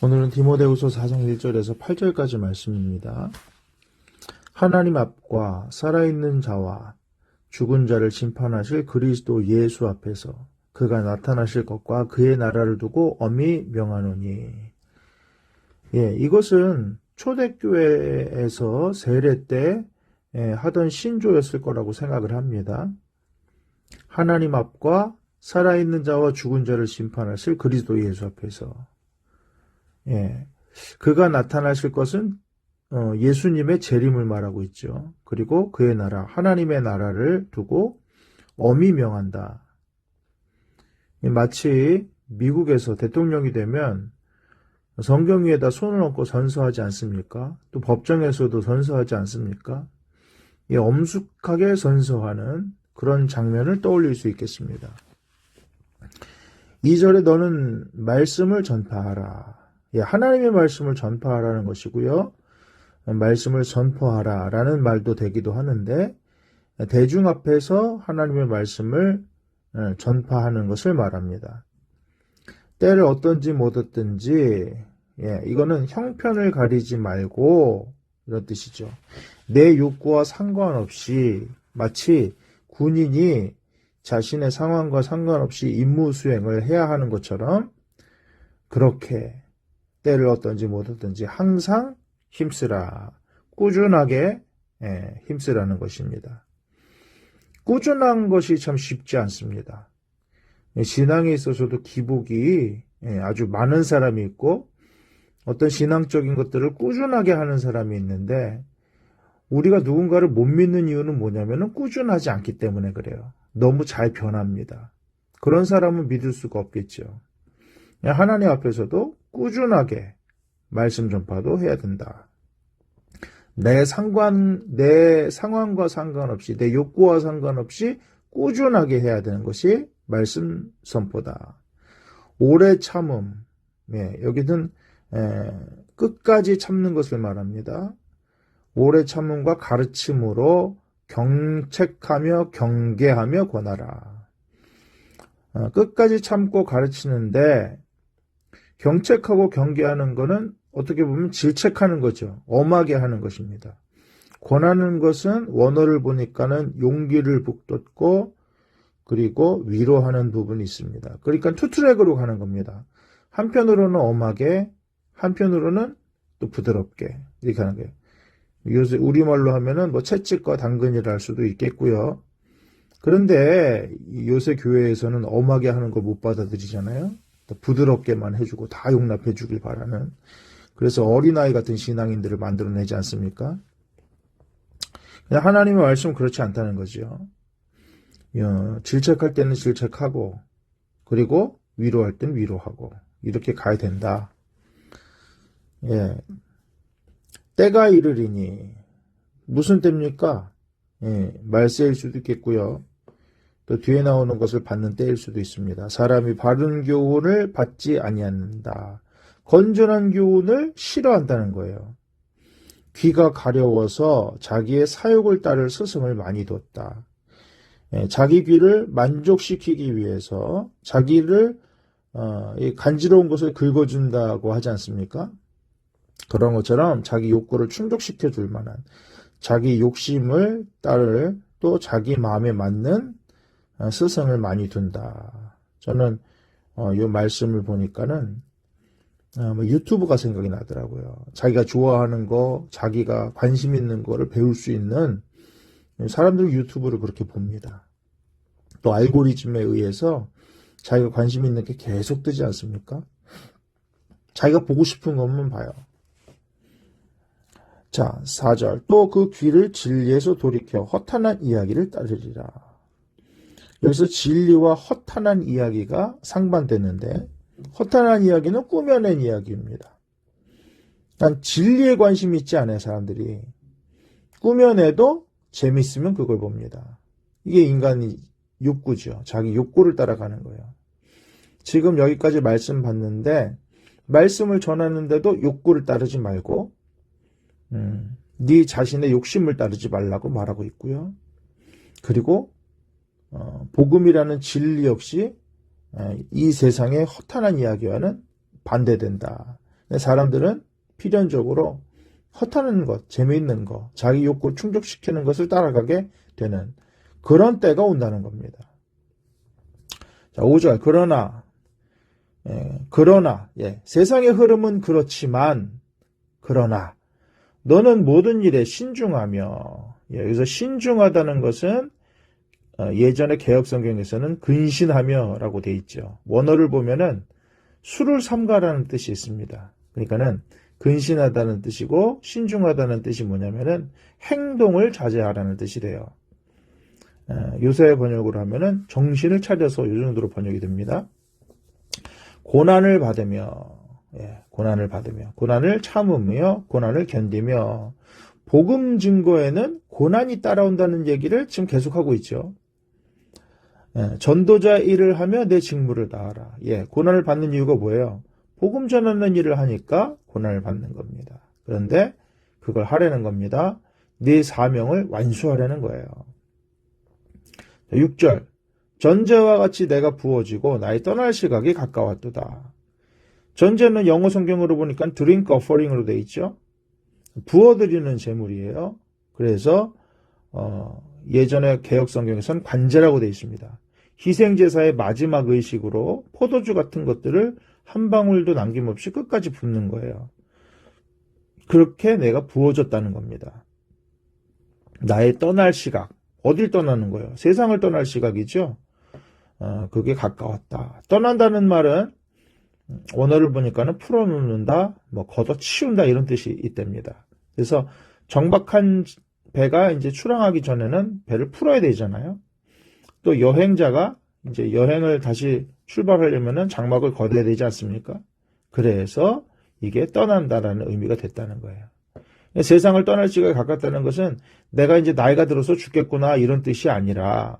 오늘은 디모데후서 4장 1절에서 8절까지 말씀입니다. 하나님 앞과 살아있는 자와 죽은 자를 심판하실 그리스도 예수 앞에서 그가 나타나실 것과 그의 나라를 두고 엄히 명하노니. 이것은 초대교회에서 세례 때 하던 신조였을 거라고 생각을 합니다. 하나님 앞과 살아있는 자와 죽은 자를 심판하실 그리스도 예수 앞에서. 그가 나타나실 것은 예수님의 재림을 말하고 있죠. 그리고 그의 나라, 하나님의 나라를 두고 엄히 명한다. 마치 미국에서 대통령이 되면 성경 위에다 손을 얹고 선서하지 않습니까? 또 법정에서도 선서하지 않습니까? 엄숙하게 선서하는 그런 장면을 떠올릴 수 있겠습니다. 2절에 너는 말씀을 전파하라. 하나님의 말씀을 전파하라는 것이고요. 말씀을 선포하라 라는 말도 되기도 하는데, 대중 앞에서 하나님의 말씀을 전파하는 것을 말합니다. 때를 어떤지 못 얻든지, 이거는 형편을 가리지 말고 이런 뜻이죠. 내 욕구와 상관없이 마치 군인이 자신의 상황과 상관없이 임무 수행을 해야 하는 것처럼 그렇게 때를 어떤지 못 얻든지 항상 힘쓰라. 꾸준하게 힘쓰라는 것입니다. 꾸준한 것이 참 쉽지 않습니다. 신앙에 있어서도 기복이 아주 많은 사람이 있고 어떤 신앙적인 것들을 꾸준하게 하는 사람이 있는데 우리가 누군가를 못 믿는 이유는 뭐냐면 꾸준하지 않기 때문에 그래요. 너무 잘 변합니다. 그런 사람은 믿을 수가 없겠죠. 하나님 앞에서도 꾸준하게 말씀 전파도 해야 된다. 내 상황과 상관없이, 내 욕구와 상관없이 꾸준하게 해야 되는 것이 말씀 선포다. 오래 참음, 여기는 끝까지 참는 것을 말합니다. 오래 참음과 가르침으로 경책하며 경계하며 권하라. 끝까지 참고 가르치는데 경책하고 경계하는 것은 어떻게 보면 질책하는 거죠. 엄하게 하는 것입니다. 권하는 것은 원어를 보니까는 용기를 북돋고 그리고 위로하는 부분이 있습니다. 그러니까 투트랙으로 가는 겁니다. 한편으로는 엄하게, 한편으로는 또 부드럽게 이렇게 하는 거예요. 요새 우리말로 하면은 채찍과 당근이라 할 수도 있겠고요. 그런데 요새 교회에서는 엄하게 하는 걸 못 받아들이잖아요. 부드럽게만 해주고 다 용납해 주길 바라는, 그래서 어린아이 같은 신앙인들을 만들어내지 않습니까? 하나님의 말씀은 그렇지 않다는 거죠. 질책할 때는 질책하고 그리고 위로할 때는 위로하고 이렇게 가야 된다. 때가 이르리니 무슨 때입니까? 말세일 수도 있겠고요. 또 뒤에 나오는 것을 받는 때일 수도 있습니다. 사람이 바른 교훈을 받지 아니한다. 건전한 교훈을 싫어한다는 거예요. 귀가 가려워서 자기의 사욕을 따를 스승을 많이 뒀다. 자기 귀를 만족시키기 위해서 자기를 간지러운 것을 긁어준다고 하지 않습니까? 그런 것처럼 자기 욕구를 충족시켜 줄 만한, 자기 욕심을 따를 또 자기 마음에 맞는 스승을 많이 둔다. 저는 이 말씀을 보니까는 유튜브가 생각이 나더라고요. 자기가 좋아하는 거, 자기가 관심 있는 거를 배울 수 있는, 사람들은 유튜브를 그렇게 봅니다. 또 알고리즘에 의해서 자기가 관심 있는 게 계속 뜨지 않습니까? 자기가 보고 싶은 것만 봐요. 자, 4절. 또 그 귀를 진리에서 돌이켜 허탄한 이야기를 따르리라. 여기서 진리와 허탄한 이야기가 상반되는데, 허탄한 이야기는 꾸며낸 이야기입니다. 난 진리에 관심이 있지 않아요, 사람들이. 꾸며내도 재밌으면 그걸 봅니다. 이게 인간의 욕구죠. 자기 욕구를 따라가는 거예요. 지금 여기까지 말씀 봤는데, 말씀을 전하는데도 욕구를 따르지 말고, 네 자신의 욕심을 따르지 말라고 말하고 있고요. 그리고 복음이라는 진리 역시 이 세상의 허탄한 이야기와는 반대된다. 사람들은 필연적으로 허탄한 것, 재미있는 것, 자기 욕구 충족시키는 것을 따라가게 되는 그런 때가 온다는 겁니다. 자, 5절. 그러나, 세상의 흐름은 그렇지만, 그러나, 너는 모든 일에 신중하며, 여기서 신중하다는 것은 예전의 개역성경에서는 근신하며 라고 돼 있죠. 원어를 보면은 수를 삼가라는 뜻이 있습니다. 그러니까는 근신하다는 뜻이고 신중하다는 뜻이 뭐냐면은 행동을 자제하라는 뜻이 돼요. 요새 번역으로 하면은 정신을 차려서 이 정도로 번역이 됩니다. 고난을 받으며, 고난을 참으며, 고난을 견디며, 복음 증거에는 고난이 따라온다는 얘기를 지금 계속하고 있죠. 전도자 일을 하며 내 직무를 다하라. 고난을 받는 이유가 뭐예요? 복음 전하는 일을 하니까 고난을 받는 겁니다. 그런데 그걸 하려는 겁니다. 네 사명을 완수하려는 거예요. 6절. 전제와 같이 내가 부어지고 나의 떠날 시각이 가까웠도다. 전제는 영어 성경으로 보니까 drink offering으로 되어 있죠. 부어드리는 제물이에요. 그래서 예전에 개역 성경에서는 관제라고 되어 있습니다. 희생제사의 마지막 의식으로 포도주 같은 것들을 한 방울도 남김없이 끝까지 붓는 거예요. 그렇게 내가 부어졌다는 겁니다. 나의 떠날 시각, 어딜 떠나는 거예요? 세상을 떠날 시각이죠. 그게 가까웠다. 떠난다는 말은 원어를 보니까는 풀어놓는다, 걷어치운다 이런 뜻이 있답니다. 그래서 정박한 배가 이제 출항하기 전에는 배를 풀어야 되잖아요. 또 여행자가 이제 여행을 다시 출발하려면은 장막을 걷어야 되지 않습니까? 그래서 이게 떠난다라는 의미가 됐다는 거예요. 세상을 떠날 시각이 가깝다는 것은 내가 이제 나이가 들어서 죽겠구나 이런 뜻이 아니라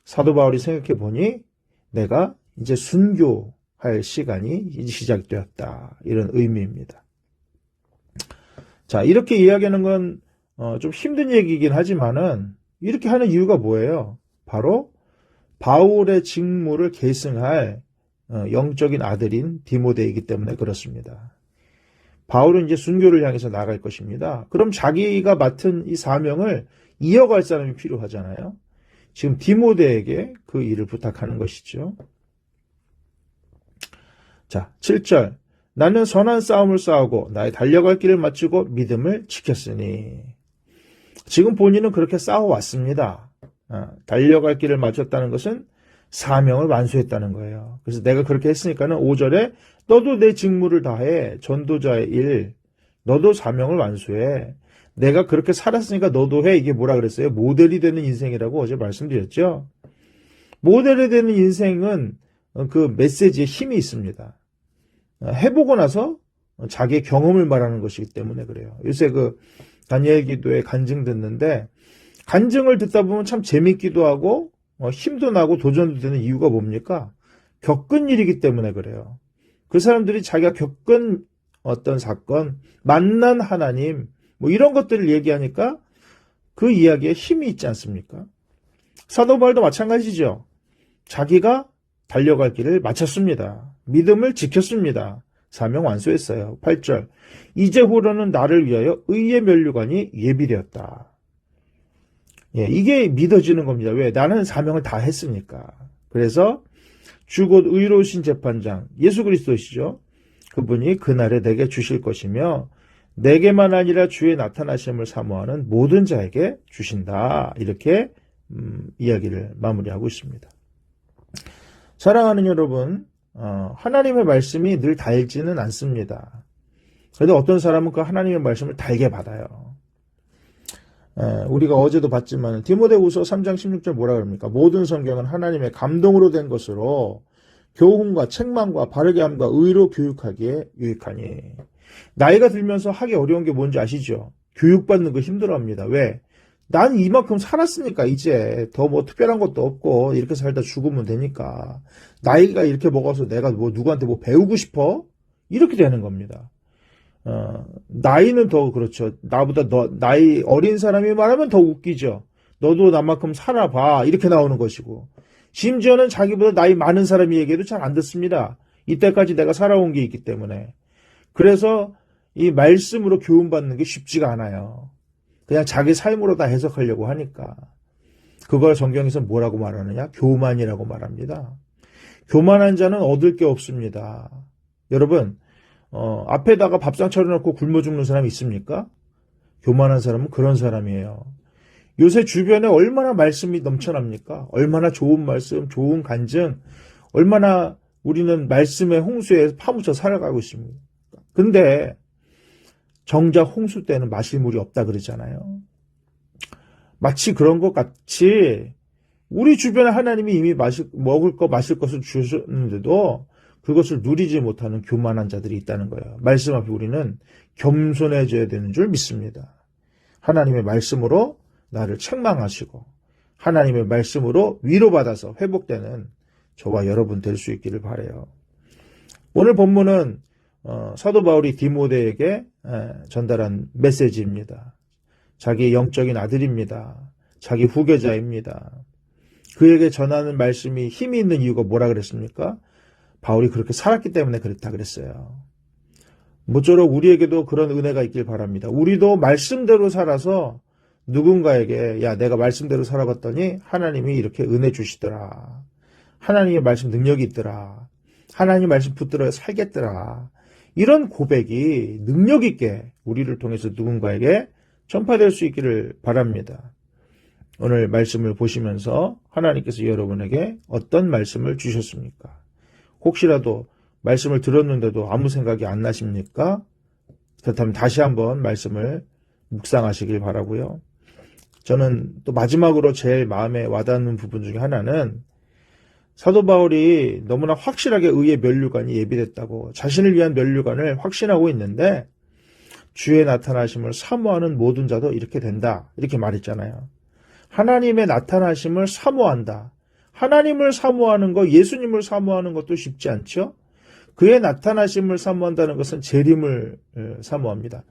사도 바울이 생각해 보니 내가 이제 순교할 시간이 이제 시작되었다 이런 의미입니다. 자, 이렇게 이야기하는 건 좀 힘든 얘기이긴 하지만은 이렇게 하는 이유가 뭐예요? 바로 바울의 직무를 계승할 영적인 아들인 디모데이기 때문에 그렇습니다. 바울은 이제 순교를 향해서 나갈 것입니다. 그럼 자기가 맡은 이 사명을 이어갈 사람이 필요하잖아요. 지금 디모데에게 그 일을 부탁하는 것이죠. 자, 7절. 나는 선한 싸움을 싸우고 나의 달려갈 길을 마치고 믿음을 지켰으니. 지금 본인은 그렇게 싸워왔습니다. 달려갈 길을 마쳤다는 것은 사명을 완수했다는 거예요. 그래서 내가 그렇게 했으니까는 5절에 너도 내 직무를 다해. 전도자의 일. 너도 사명을 완수해. 내가 그렇게 살았으니까 너도 해. 이게 뭐라 그랬어요? 모델이 되는 인생이라고 어제 말씀드렸죠. 모델이 되는 인생은 그 메시지에 힘이 있습니다. 해보고 나서 자기의 경험을 말하는 것이기 때문에 그래요. 요새 그 다니엘 기도에 간증 듣는데 간증을 듣다 보면 참 재밌기도 하고 힘도 나고 도전도 되는 이유가 뭡니까? 겪은 일이기 때문에 그래요. 그 사람들이 자기가 겪은 어떤 사건, 만난 하나님, 이런 것들을 얘기하니까 그 이야기에 힘이 있지 않습니까? 사도 바울도 마찬가지죠. 자기가 달려갈 길을 마쳤습니다. 믿음을 지켰습니다. 사명 완수했어요. 8절. 이제후로는 나를 위하여 의의 면류관이 예비되었다. 이게 믿어지는 겁니다. 왜? 나는 사명을 다 했으니까. 그래서 주 곧 의로우신 재판장 예수 그리스도시죠. 그분이 그날에 내게 주실 것이며 내게만 아니라 주의 나타나심을 사모하는 모든 자에게 주신다. 이렇게 이야기를 마무리하고 있습니다. 사랑하는 여러분, 하나님의 말씀이 늘 달지는 않습니다. 그래도 어떤 사람은 그 하나님의 말씀을 달게 받아요. 우리가 어제도 봤지만 디모데후서 3장 16절 뭐라 그럽니까? 모든 성경은 하나님의 감동으로 된 것으로 교훈과 책망과 바르게 함과 의로 교육하기에 유익하니. 나이가 들면서 하기 어려운 게 뭔지 아시죠? 교육받는 거 힘들어합니다. 왜? 난 이만큼 살았으니까 이제 더 특별한 것도 없고 이렇게 살다 죽으면 되니까. 나이가 이렇게 먹어서 내가 누구한테 배우고 싶어? 이렇게 되는 겁니다. 나이는 더 그렇죠. 나보다 나이 어린 사람이 말하면 더 웃기죠. 너도 나만큼 살아봐. 이렇게 나오는 것이고. 심지어는 자기보다 나이 많은 사람이 얘기해도 잘 안 듣습니다. 이때까지 내가 살아온 게 있기 때문에. 그래서 이 말씀으로 교훈받는 게 쉽지가 않아요. 그냥 자기 삶으로 다 해석하려고 하니까. 그걸 성경에서 뭐라고 말하느냐? 교만이라고 말합니다. 교만한 자는 얻을 게 없습니다. 여러분, 앞에다가 밥상 차려놓고 굶어 죽는 사람이 있습니까? 교만한 사람은 그런 사람이에요. 요새 주변에 얼마나 말씀이 넘쳐납니까? 얼마나 좋은 말씀, 좋은 간증, 얼마나 우리는 말씀의 홍수에 파묻혀 살아가고 있습니다. 근데 정작 홍수 때는 마실 물이 없다 그러잖아요. 마치 그런 것 같이 우리 주변에 하나님이 이미 먹을 것, 마실 것을 주셨는데도 그것을 누리지 못하는 교만한 자들이 있다는 거예요. 말씀 앞에 우리는 겸손해져야 되는 줄 믿습니다. 하나님의 말씀으로 나를 책망하시고 하나님의 말씀으로 위로받아서 회복되는 저와 여러분 될 수 있기를 바라요. 오늘 본문은 사도 바울이 디모데에게 전달한 메시지입니다. 자기 영적인 아들입니다. 자기 후계자입니다. 그에게 전하는 말씀이 힘이 있는 이유가 뭐라 그랬습니까? 바울이 그렇게 살았기 때문에 그랬다 그랬어요. 모쪼록 우리에게도 그런 은혜가 있길 바랍니다. 우리도 말씀대로 살아서 누군가에게 야 내가 말씀대로 살아봤더니 하나님이 이렇게 은혜 주시더라. 하나님의 말씀 능력이 있더라. 하나님 말씀 붙들어 살겠더라. 이런 고백이 능력 있게 우리를 통해서 누군가에게 전파될 수 있기를 바랍니다. 오늘 말씀을 보시면서 하나님께서 여러분에게 어떤 말씀을 주셨습니까? 혹시라도 말씀을 들었는데도 아무 생각이 안 나십니까? 그렇다면 다시 한번 말씀을 묵상하시길 바라고요. 저는 또 마지막으로 제일 마음에 와닿는 부분 중에 하나는 사도 바울이 너무나 확실하게 의의 면류관이 예비됐다고 자신을 위한 면류관을 확신하고 있는데 주의 나타나심을 사모하는 모든 자도 이렇게 된다. 이렇게 말했잖아요. 하나님의 나타나심을 사모한다. 하나님을 사모하는 것, 예수님을 사모하는 것도 쉽지 않죠? 그의 나타나심을 사모한다는 것은 재림을 사모합니다.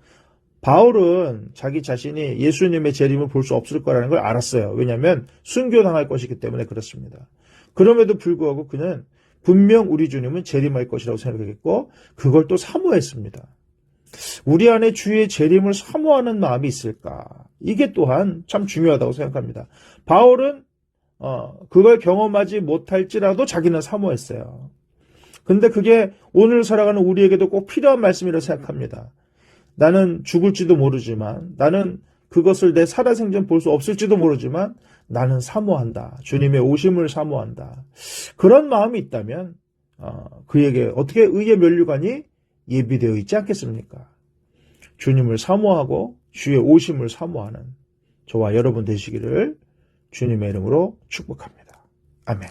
바울은 자기 자신이 예수님의 재림을 볼 수 없을 거라는 걸 알았어요. 왜냐하면 순교당할 것이기 때문에 그렇습니다. 그럼에도 불구하고 그는 분명 우리 주님은 재림할 것이라고 생각했고 그걸 또 사모했습니다. 우리 안에 주의 재림을 사모하는 마음이 있을까? 이게 또한 참 중요하다고 생각합니다. 바울은 그걸 경험하지 못할지라도 자기는 사모했어요. 근데 그게 오늘 살아가는 우리에게도 꼭 필요한 말씀이라고 생각합니다. 나는 죽을지도 모르지만 나는 그것을 내 살아생전 볼 수 없을지도 모르지만 나는 사모한다. 주님의 오심을 사모한다. 그런 마음이 있다면 그에게 어떻게 의의 면류관이 예비되어 있지 않겠습니까? 주님을 사모하고 주의 오심을 사모하는 저와 여러분 되시기를 주님의 이름으로 축복합니다. 아멘.